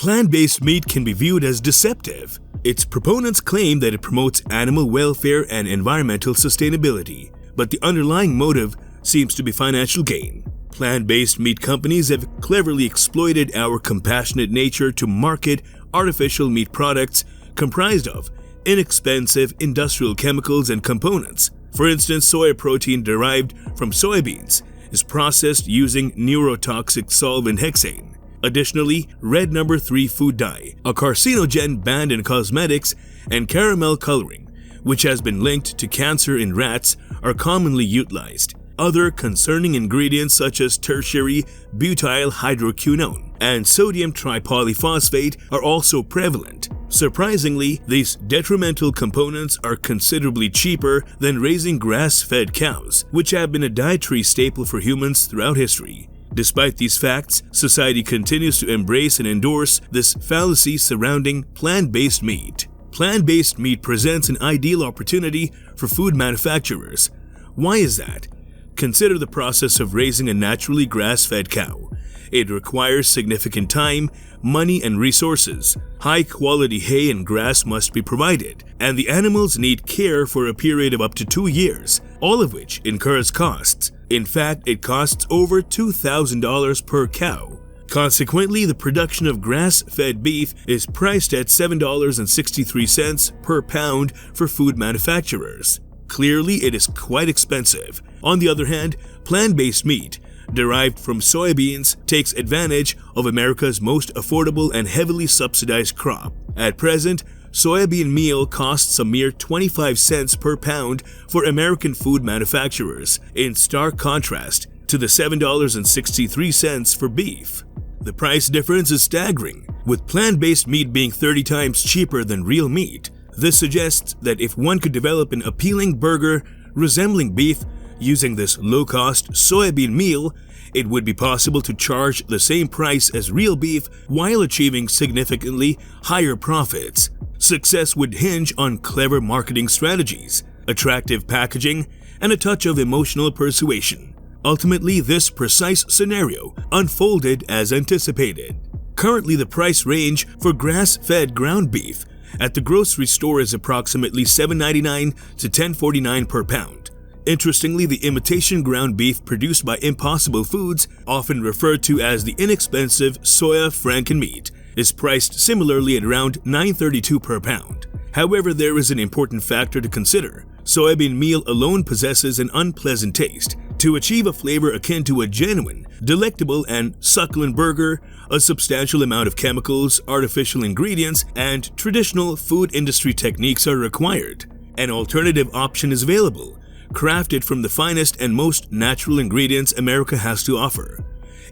Plant-based meat can be viewed as deceptive. Its proponents claim that it promotes animal welfare and environmental sustainability, but the underlying motive seems to be financial gain. Plant-based meat companies have cleverly exploited our compassionate nature to market artificial meat products comprised of inexpensive industrial chemicals and components. For instance, soy protein derived from soybeans is processed using neurotoxic solvent hexane. Additionally, red number 3 food dye, a carcinogen banned in cosmetics, and caramel coloring, which has been linked to cancer in rats, are commonly utilized. Other concerning ingredients such as tertiary butyl hydroquinone and sodium tripolyphosphate are also prevalent. Surprisingly, these detrimental components are considerably cheaper than raising grass-fed cows, which have been a dietary staple for humans throughout history. Despite these facts, society continues to embrace and endorse this fallacy surrounding plant-based meat. Plant-based meat presents an ideal opportunity for food manufacturers. Why is that? Consider the process of raising a naturally grass-fed cow. It requires significant time, money, and resources. High-quality hay and grass must be provided, and the animals need care for a period of up to 2 years, all of which incurs costs. In fact, it costs over $2,000 per cow. Consequently, the production of grass-fed beef is priced at $7.63 per pound for food manufacturers. Clearly, it is quite expensive. On the other hand, plant-based meat, derived from soybeans, takes advantage of America's most affordable and heavily subsidized crop. At present, soybean meal costs a mere 25 cents per pound for American food manufacturers, in stark contrast to the $7.63 for beef. The price difference is staggering, with plant-based meat being 30 times cheaper than real meat. This suggests that if one could develop an appealing burger resembling beef using this low-cost soybean meal, it would be possible to charge the same price as real beef while achieving significantly higher profits. Success would hinge on clever marketing strategies, attractive packaging, and a touch of emotional persuasion. Ultimately, this precise scenario unfolded as anticipated. Currently, the price range for grass-fed ground beef at the grocery store is approximately $7.99 to $10.49 per pound. Interestingly, the imitation ground beef produced by Impossible Foods, often referred to as the inexpensive soya frankenmeat, is priced similarly at around $9.32 per pound. However, there is an important factor to consider. Soybean meal alone possesses an unpleasant taste. To achieve a flavor akin to a genuine, delectable, and succulent burger, a substantial amount of chemicals, artificial ingredients, and traditional food industry techniques are required. An alternative option is available, crafted from the finest and most natural ingredients America has to offer.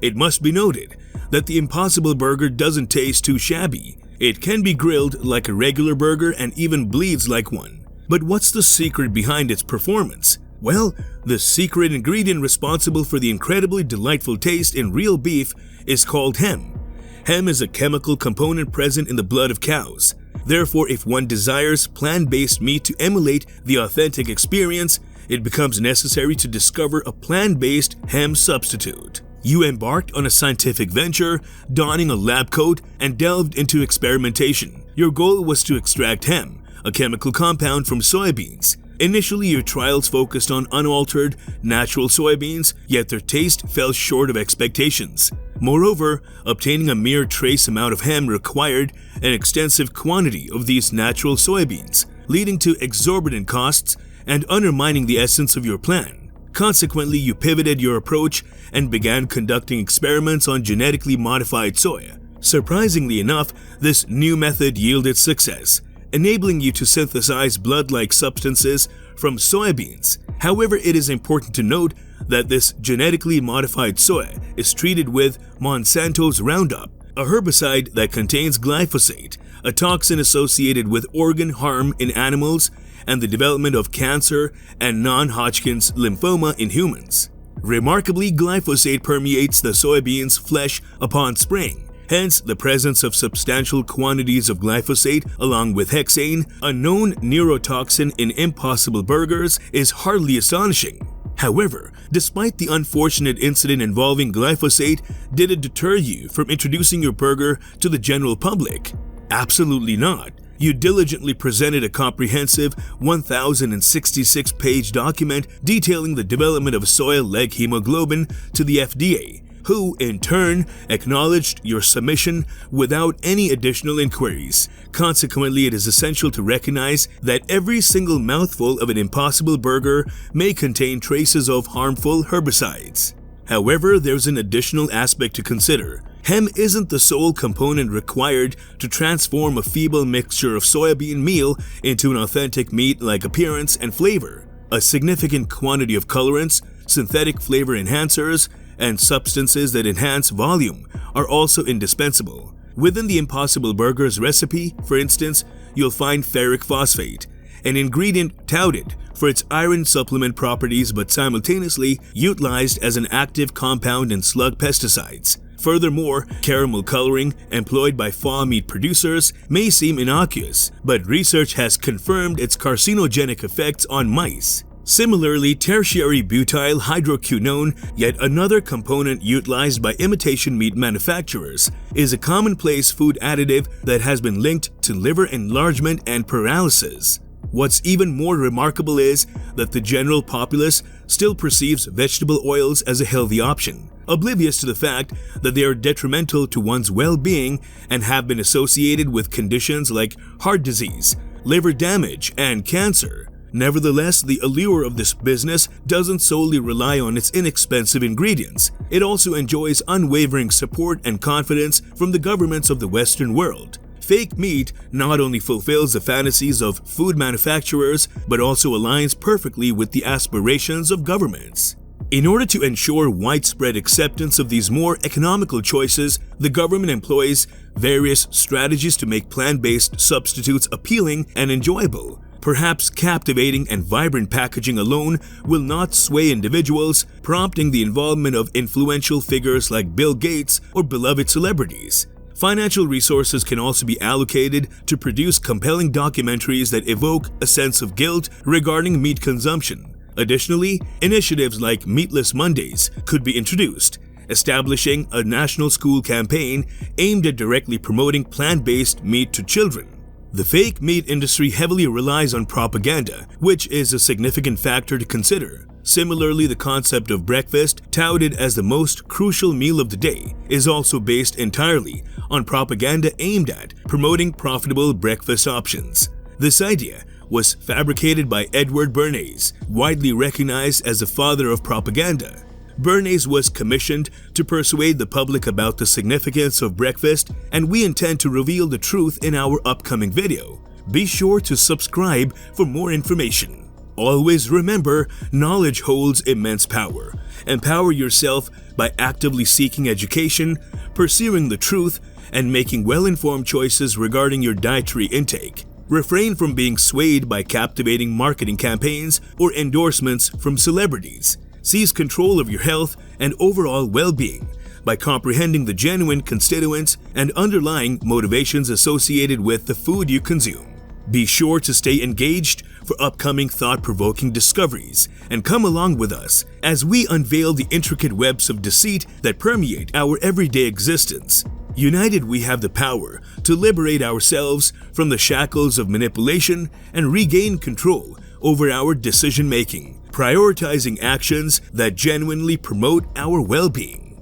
It must be noted that the Impossible Burger doesn't taste too shabby. It can be grilled like a regular burger and even bleeds like one. But what's the secret behind its performance? Well, the secret ingredient responsible for the incredibly delightful taste in real beef is called heme. Heme is a chemical component present in the blood of cows. Therefore, if one desires plant-based meat to emulate the authentic experience, it becomes necessary to discover a plant-based heme substitute. You embarked on a scientific venture, donning a lab coat, and delved into experimentation. Your goal was to extract heme, a chemical compound from soybeans. Initially, your trials focused on unaltered, natural soybeans, yet their taste fell short of expectations. Moreover, obtaining a mere trace amount of heme required an extensive quantity of these natural soybeans, leading to exorbitant costs and undermining the essence of your plan. Consequently, you pivoted your approach and began conducting experiments on genetically modified soya. Surprisingly enough, this new method yielded success, enabling you to synthesize blood-like substances from soybeans. However, it is important to note that this genetically modified soya is treated with Monsanto's Roundup, a herbicide that contains glyphosate, a toxin associated with organ harm in animals and the development of cancer and non-Hodgkin's lymphoma in humans. Remarkably, glyphosate permeates the soybean's flesh upon spraying. Hence, the presence of substantial quantities of glyphosate along with hexane, a known neurotoxin in Impossible Burgers, is hardly astonishing. However, despite the unfortunate incident involving glyphosate, did it deter you from introducing your burger to the general public? Absolutely not. You diligently presented a comprehensive 1,066-page document detailing the development of soy-leg hemoglobin to the FDA, who, in turn, acknowledged your submission without any additional inquiries. Consequently, it is essential to recognize that every single mouthful of an Impossible Burger may contain traces of harmful herbicides. However, there's an additional aspect to consider. Heme isn't the sole component required to transform a feeble mixture of soybean meal into an authentic meat-like appearance and flavor. A significant quantity of colorants, synthetic flavor enhancers, and substances that enhance volume are also indispensable. Within the Impossible Burger's recipe, for instance, you'll find ferric phosphate, an ingredient touted for its iron supplement properties but simultaneously utilized as an active compound in slug pesticides. Furthermore, caramel coloring employed by fall meat producers may seem innocuous, but research has confirmed its carcinogenic effects on mice. Similarly, tertiary butyl hydroquinone, yet another component utilized by imitation meat manufacturers, is a commonplace food additive that has been linked to liver enlargement and paralysis. What's even more remarkable is that the general populace still perceives vegetable oils as a healthy option, oblivious to the fact that they are detrimental to one's well-being and have been associated with conditions like heart disease, liver damage, and cancer. Nevertheless, the allure of this business doesn't solely rely on its inexpensive ingredients. It also enjoys unwavering support and confidence from the governments of the Western world. Fake meat not only fulfills the fantasies of food manufacturers, but also aligns perfectly with the aspirations of governments. In order to ensure widespread acceptance of these more economical choices, the government employs various strategies to make plant-based substitutes appealing and enjoyable. Perhaps captivating and vibrant packaging alone will not sway individuals, prompting the involvement of influential figures like Bill Gates or beloved celebrities. Financial resources can also be allocated to produce compelling documentaries that evoke a sense of guilt regarding meat consumption. Additionally, initiatives like Meatless Mondays could be introduced, establishing a national school campaign aimed at directly promoting plant-based meat to children. The fake meat industry heavily relies on propaganda, which is a significant factor to consider. Similarly, the concept of breakfast, touted as the most crucial meal of the day, is also based entirely on propaganda aimed at promoting profitable breakfast options. This idea was fabricated by Edward Bernays, widely recognized as the father of propaganda. Bernays was commissioned to persuade the public about the significance of breakfast, and we intend to reveal the truth in our upcoming video. Be sure to subscribe for more information. Always remember, knowledge holds immense power. Empower yourself by actively seeking education, pursuing the truth, and making well-informed choices regarding your dietary intake. Refrain from being swayed by captivating marketing campaigns or endorsements from celebrities. Seize control of your health and overall well-being by comprehending the genuine constituents and underlying motivations associated with the food you consume. Be sure to stay engaged for upcoming thought-provoking discoveries and come along with us as we unveil the intricate webs of deceit that permeate our everyday existence. United, we have the power to liberate ourselves from the shackles of manipulation and regain control over our decision-making, prioritizing actions that genuinely promote our well-being.